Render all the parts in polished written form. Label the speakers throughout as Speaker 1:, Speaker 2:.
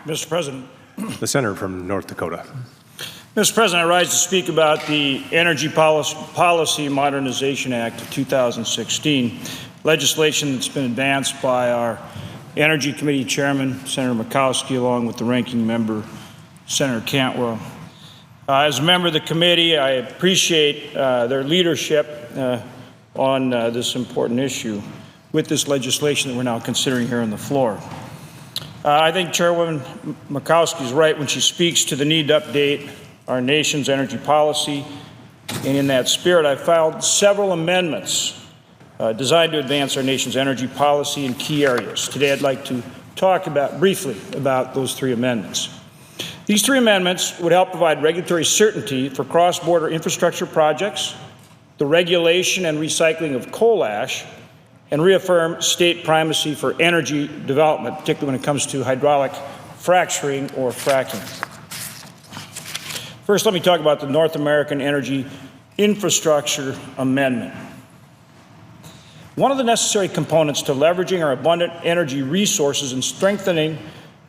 Speaker 1: Mr. President.
Speaker 2: The senator from North Dakota.
Speaker 1: Mr. President, I rise to speak about the Energy Policy Modernization Act of 2016, legislation that's been advanced by our Energy Committee Chairman, Senator Murkowski, along with the ranking member, Senator Cantwell. As a member of the committee, I appreciate their leadership on this important issue with this legislation that we're now considering here on the floor. I think Chairwoman Murkowski is right when she speaks to the need to update our nation's energy policy, and in that spirit, I filed several amendments designed to advance our nation's energy policy in key areas. Today, I'd like to talk briefly about those three amendments. These three amendments would help provide regulatory certainty for cross-border infrastructure projects, the regulation and recycling of coal ash, and reaffirm state primacy for energy development, particularly when it comes to hydraulic fracturing or fracking. First, let me talk about the North American Energy Infrastructure Amendment. One of the necessary components to leveraging our abundant energy resources and strengthening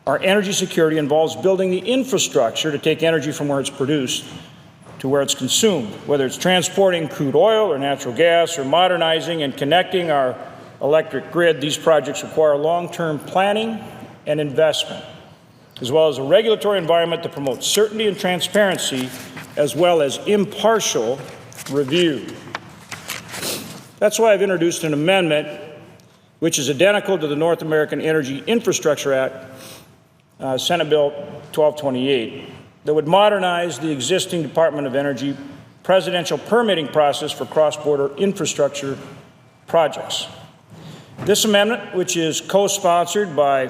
Speaker 1: our energy security involves building the infrastructure to take energy from where it's produced to where it's consumed, whether it's transporting crude oil or natural gas or modernizing and connecting our electric grid. These projects require long-term planning and investment, as well as a regulatory environment that promotes certainty and transparency, as well as impartial review. That's why I've introduced an amendment which is identical to the North American Energy Infrastructure Act, Senate Bill 1228, that would modernize the existing Department of Energy presidential permitting process for cross-border infrastructure projects. This amendment, which is co-sponsored by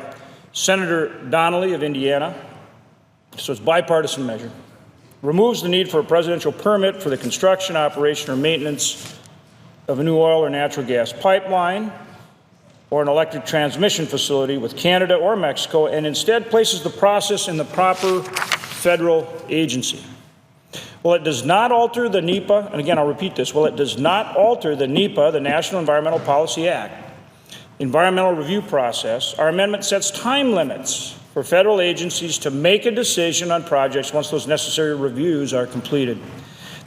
Speaker 1: Senator Donnelly of Indiana, so it's a bipartisan measure, removes the need for a presidential permit for the construction, operation, or maintenance of a new oil or natural gas pipeline or an electric transmission facility with Canada or Mexico, and instead places the process in the proper federal agency. Well, it does not alter the NEPA, and again, I'll repeat this, well, it does not alter the NEPA, the National Environmental Policy Act, environmental review process. Our amendment sets time limits for federal agencies to make a decision on projects once those necessary reviews are completed.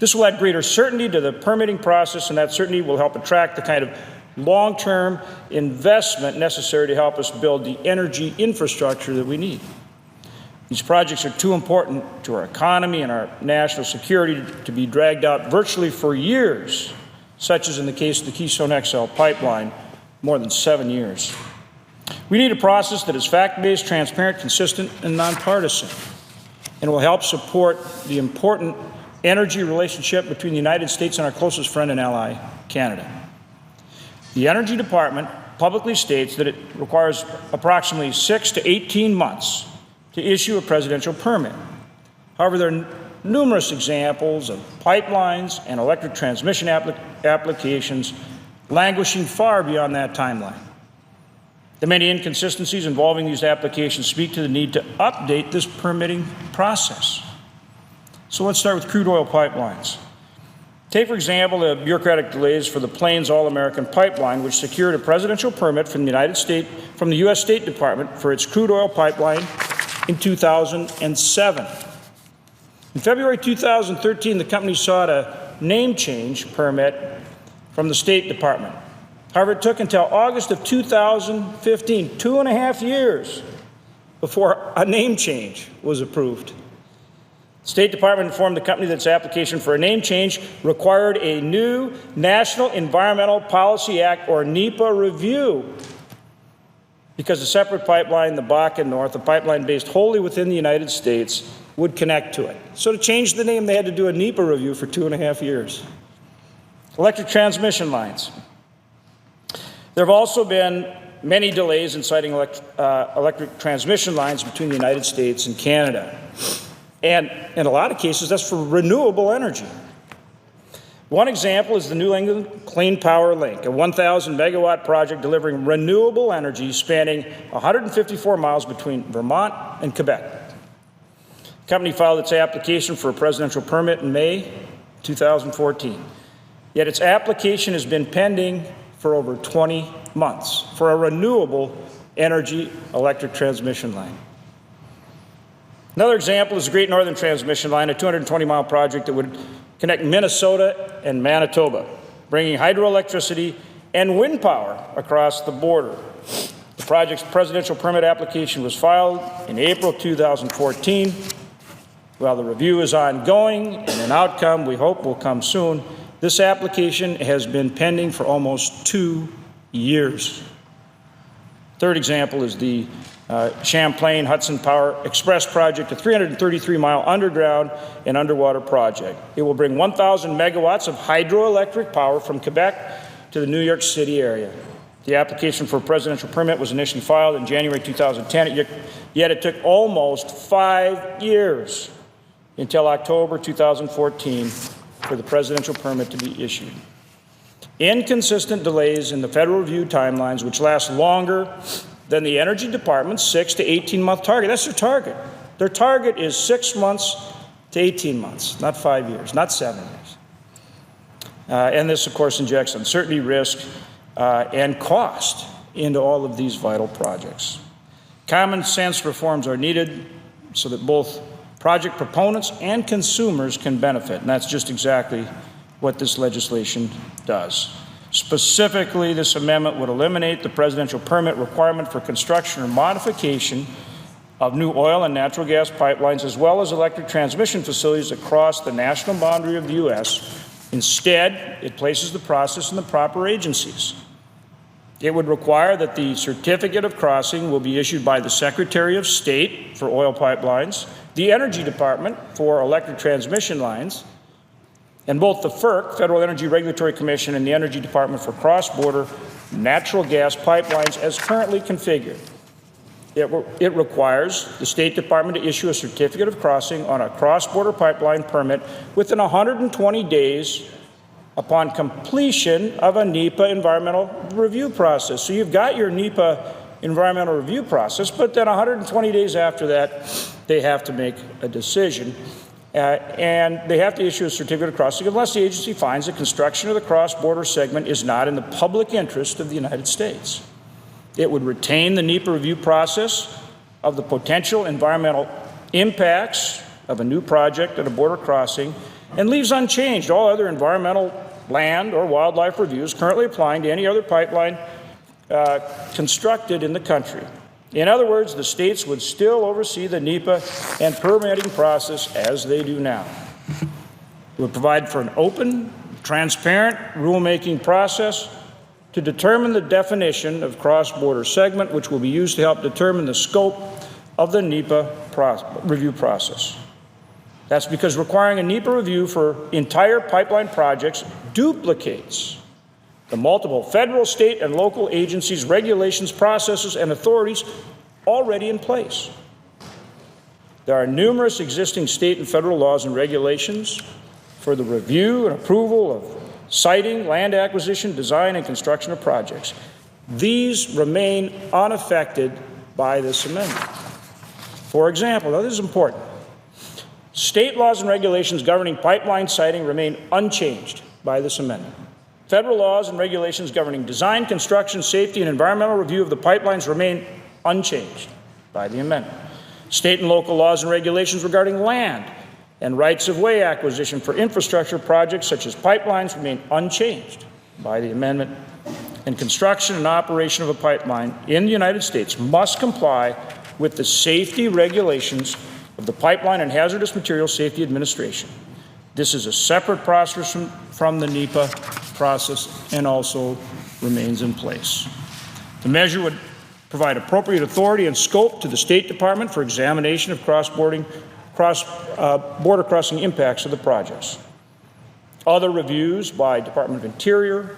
Speaker 1: This will add greater certainty to the permitting process, and that certainty will help attract the kind of long-term investment necessary to help us build the energy infrastructure that we need. These projects are too important to our economy and our national security to be dragged out virtually for years, such as in the case of the Keystone XL pipeline, more than 7 years. We need a process that is fact-based, transparent, consistent, and nonpartisan, and will help support the important energy relationship between the United States and our closest friend and ally, Canada. The Energy Department publicly states that it requires approximately 6 to 18 months to issue a presidential permit. However, there are numerous examples of pipelines and electric transmission applications languishing far beyond that timeline. The many inconsistencies involving these applications speak to the need to update this permitting process. So let's start with crude oil pipelines. Take, for example, the bureaucratic delays for the Plains All-American Pipeline, which secured a presidential permit from the U.S. State Department for its crude oil pipeline in 2007. In February 2013, the company sought a name change permit from the State Department. However, it took until August of 2015, 2.5 years, before a name change was approved. The State Department informed the company that its application for a name change required a new National Environmental Policy Act, or NEPA, review, because a separate pipeline, the Bakken North, a pipeline based wholly within the United States, would connect to it. So to change the name, they had to do a NEPA review for 2.5 years. Electric transmission lines. There have also been many delays in siting electric transmission lines between the United States and Canada. And in a lot of cases, that's for renewable energy. One example is the New England Clean Power Link, a 1,000 megawatt project delivering renewable energy spanning 154 miles between Vermont and Quebec. The company filed its application for a presidential permit in May 2014. Yet its application has been pending for over 20 months for a renewable energy electric transmission line. Another example is the Great Northern Transmission Line, a 220-mile project that would connect Minnesota and Manitoba, bringing hydroelectricity and wind power across the border. The project's presidential permit application was filed in April 2014. While the review is ongoing and an outcome we hope will come soon, this application has been pending for almost 2 years. Third example is the Champlain Hudson Power Express project, a 333-mile underground and underwater project. It will bring 1,000 megawatts of hydroelectric power from Quebec to the New York City area. The application for a presidential permit was initially filed in January 2010, yet it took almost 5 years until October 2014 for the presidential permit to be issued. Inconsistent delays in the federal review timelines, which last longer than the Energy Department's 6 to 18-month target. That's their target. Their target is 6 months to 18 months, not 5 years, not 7 years. And this, of course, injects uncertainty, risk, and cost into all of these vital projects. Common sense reforms are needed so that both project proponents and consumers can benefit, and that's just exactly what this legislation does. Specifically, this amendment would eliminate the presidential permit requirement for construction or modification of new oil and natural gas pipelines, as well as electric transmission facilities across the national boundary of the U.S. Instead, it places the process in the proper agencies. It would require that the certificate of crossing will be issued by the Secretary of State for oil pipelines, the Energy Department for electric transmission lines, and both the FERC, Federal Energy Regulatory Commission, and the Energy Department for cross-border natural gas pipelines as currently configured. It requires the State Department to issue a certificate of crossing on a cross-border pipeline permit within 120 days upon completion of a NEPA environmental review process. So you've got your NEPA environmental review process, but then 120 days after that, they have to make a decision. And they have to issue a certificate of crossing unless the agency finds that construction of the cross-border segment is not in the public interest of the United States. It would retain the NEPA review process of the potential environmental impacts of a new project at a border crossing and leaves unchanged all other environmental, land, or wildlife reviews currently applying to any other pipeline constructed in the country. In other words, the states would still oversee the NEPA and permitting process as they do now. It would provide for an open, transparent rulemaking process to determine the definition of cross-border segment, which will be used to help determine the scope of the NEPA review process. That's because requiring a NEPA review for entire pipeline projects duplicates the multiple federal, state, and local agencies, regulations, processes, and authorities already in place. There are numerous existing state and federal laws and regulations for the review and approval of siting, land acquisition, design, and construction of projects. These remain unaffected by this amendment. For example, now this is important, state laws and regulations governing pipeline siting remain unchanged by this amendment. Federal laws and regulations governing design, construction, safety, and environmental review of the pipelines remain unchanged by the amendment. State and local laws and regulations regarding land and rights-of-way acquisition for infrastructure projects such as pipelines remain unchanged by the amendment. And construction and operation of a pipeline in the United States must comply with the safety regulations of the Pipeline and Hazardous Materials Safety Administration. This is a separate process from the NEPA process and also remains in place. The measure would provide appropriate authority and scope to the State Department for examination of border crossing impacts of the projects. Other reviews by Department of Interior,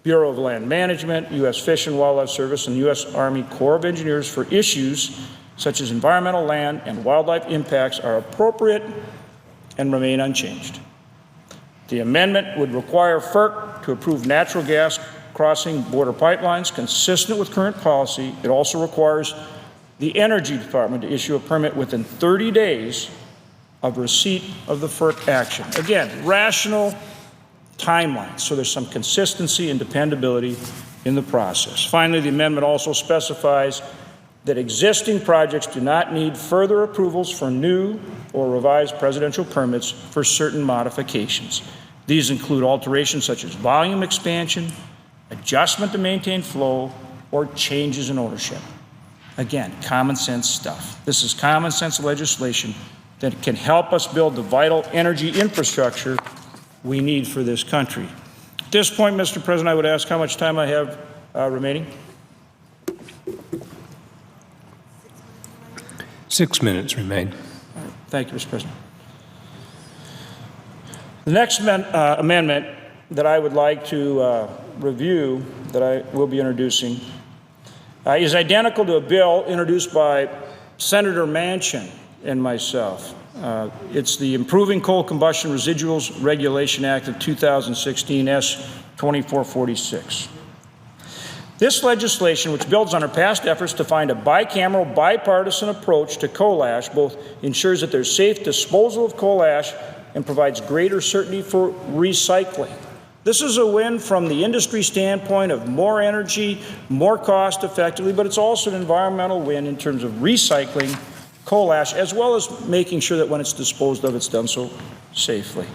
Speaker 1: Bureau of Land Management, U.S. Fish and Wildlife Service, and U.S. Army Corps of Engineers for issues such as environmental, land, and wildlife impacts are appropriate and remain unchanged. The amendment would require FERC to approve natural gas crossing border pipelines consistent with current policy. It also requires the Energy Department to issue a permit within 30 days of receipt of the FERC action. Again, rational timelines, so there's some consistency and dependability in the process. Finally, the amendment also specifies that existing projects do not need further approvals for new or revised presidential permits for certain modifications. These include alterations such as volume expansion, adjustment to maintain flow, or changes in ownership. Again, common sense stuff. This is common sense legislation that can help us build the vital energy infrastructure we need for this country. At this point, Mr. President, I would ask how much time I have remaining.
Speaker 2: 6 minutes remain.
Speaker 1: Thank you, Mr. President. The next amendment that I would like to review, that I will be introducing, is identical to a bill introduced by Senator Manchin and myself. It's the Improving Coal Combustion Residuals Regulation Act of 2016, S. 2446. This legislation, which builds on our past efforts to find a bicameral, bipartisan approach to coal ash, both ensures that there's safe disposal of coal ash and provides greater certainty for recycling. This is a win from the industry standpoint of more energy, more cost effectively, but it's also an environmental win in terms of recycling coal ash, as well as making sure that when it's disposed of, it's done so safely.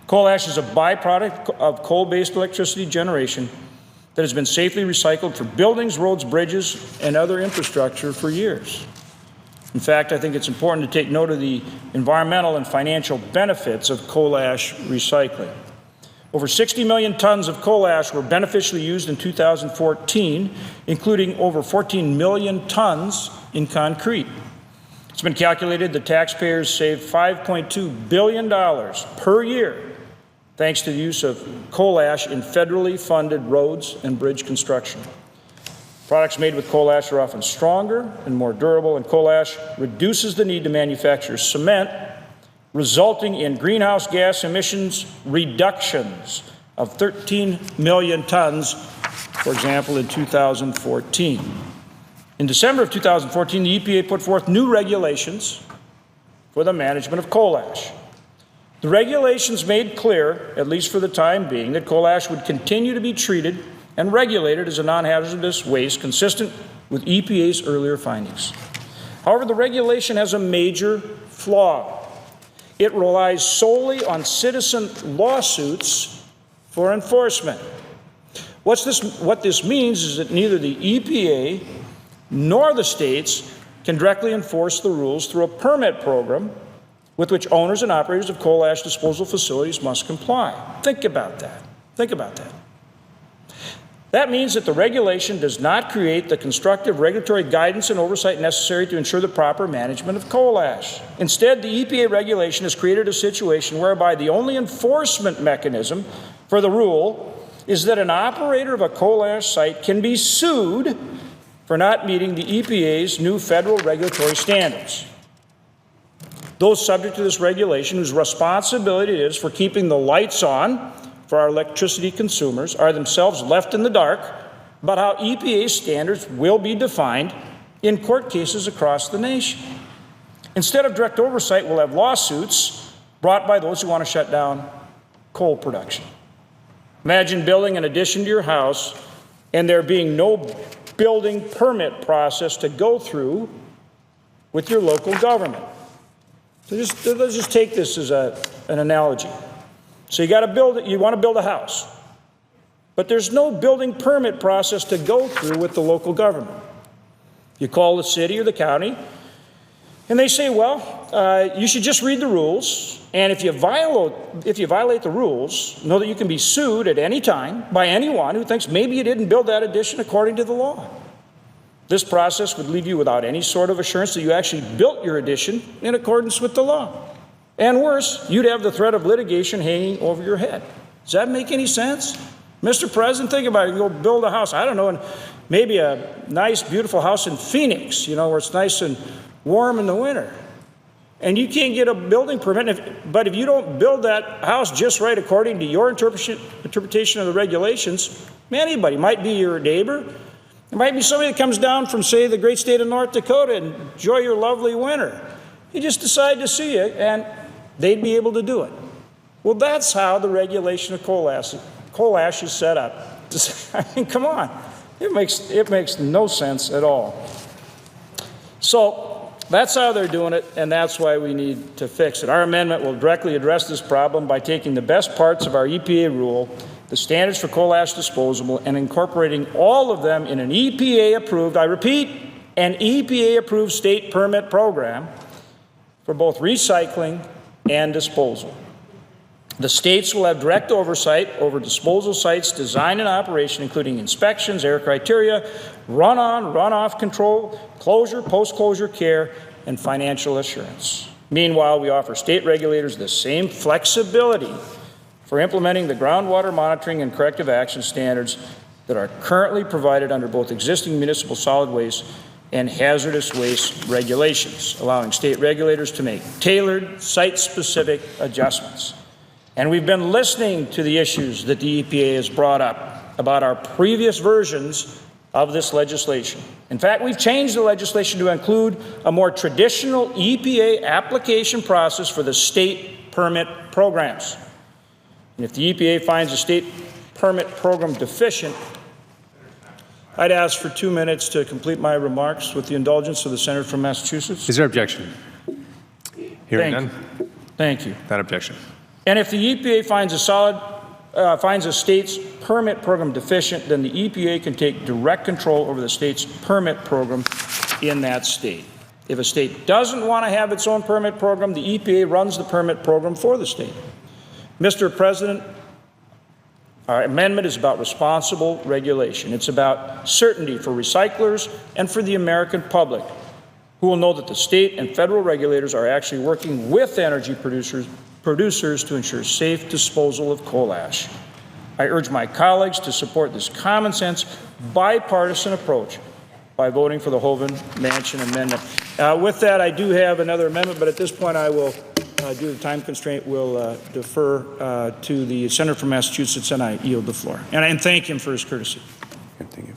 Speaker 1: Coal ash is a byproduct of coal-based electricity generation that has been safely recycled for buildings, roads, bridges, and other infrastructure for years. In fact, I think it's important to take note of the environmental and financial benefits of coal ash recycling. Over 60 million tons of coal ash were beneficially used in 2014, including over 14 million tons in concrete. It's been calculated that taxpayers saved $5.2 billion per year thanks to the use of coal ash in federally funded roads and bridge construction. Products made with coal ash are often stronger and more durable, and coal ash reduces the need to manufacture cement, resulting in greenhouse gas emissions reductions of 13 million tons, for example, in 2014. In December of 2014, the EPA put forth new regulations for the management of coal ash. The regulations made clear, at least for the time being, that coal ash would continue to be treated and regulated as a non-hazardous waste consistent with EPA's earlier findings. However, the regulation has a major flaw. It relies solely on citizen lawsuits for enforcement. What this means is that neither the EPA nor the states can directly enforce the rules through a permit program with which owners and operators of coal ash disposal facilities must comply. Think about that. Think about that. That means that the regulation does not create the constructive regulatory guidance and oversight necessary to ensure the proper management of coal ash. Instead, the EPA regulation has created a situation whereby the only enforcement mechanism for the rule is that an operator of a coal ash site can be sued for not meeting the EPA's new federal regulatory standards. Those subject to this regulation, whose responsibility it is for keeping the lights on for our electricity consumers, are themselves left in the dark about how EPA standards will be defined in court cases across the nation. Instead of direct oversight, we'll have lawsuits brought by those who want to shut down coal production. Imagine building an addition to your house and there being no building permit process to go through with your local government. So let's just take this as an analogy. So you want to build a house, but there's no building permit process to go through with the local government. You call the city or the county, and they say, well, you should just read the rules, and if you violate the rules, know that you can be sued at any time by anyone who thinks maybe you didn't build that addition according to the law. This process would leave you without any sort of assurance that you actually built your addition in accordance with the law. And worse, you'd have the threat of litigation hanging over your head. Does that make any sense? Mr. President, think about it. You go build a house, I don't know, and maybe a nice, beautiful house in Phoenix, where it's nice and warm in the winter. And you can't get a building permit, but if you don't build that house just right according to your interpretation of the regulations, anybody, might be your neighbor, it might be somebody that comes down from, say, the great state of North Dakota and enjoy your lovely winter. You just decide to see it, and they'd be able to do it. Well, that's how the regulation of coal ash is set up. I mean, come on. It makes no sense at all. So that's how they're doing it, and that's why we need to fix it. Our amendment will directly address this problem by taking the best parts of our EPA rule, the standards for coal ash disposal, and incorporating all of them in an EPA-approved, I repeat, an EPA-approved state permit program for both recycling and disposal. The states will have direct oversight over disposal sites' design and operation, including inspections, air criteria, run-on, run-off control, closure, post-closure care, and financial assurance. Meanwhile, we offer state regulators the same flexibility for implementing the groundwater monitoring and corrective action standards that are currently provided under both existing municipal solid waste and hazardous waste regulations, allowing state regulators to make tailored, site-specific adjustments. And we've been listening to the issues that the EPA has brought up about our previous versions of this legislation. In fact, we've changed the legislation to include a more traditional EPA application process for the state permit programs. And if the EPA finds a state permit program deficient, I'd ask for 2 minutes to complete my remarks with the indulgence of the senator from Massachusetts.
Speaker 2: Is there objection? Hearing none.
Speaker 1: Thank you.
Speaker 2: That objection.
Speaker 1: And if the EPA finds a state's permit program deficient, then the EPA can take direct control over the state's permit program in that state. If a state doesn't want to have its own permit program, the EPA runs the permit program for the state. Mr. President, our amendment is about responsible regulation. It's about certainty for recyclers and for the American public, who will know that the state and federal regulators are actually working with energy producers to ensure safe disposal of coal ash. I urge my colleagues to support this common sense, bipartisan approach by voting for the Hoeven-Manchin amendment. With that, I do have another amendment, but at this point I will, due to time constraint, will defer to the senator from Massachusetts, and I yield the floor. And thank him for his courtesy.
Speaker 2: Thank you.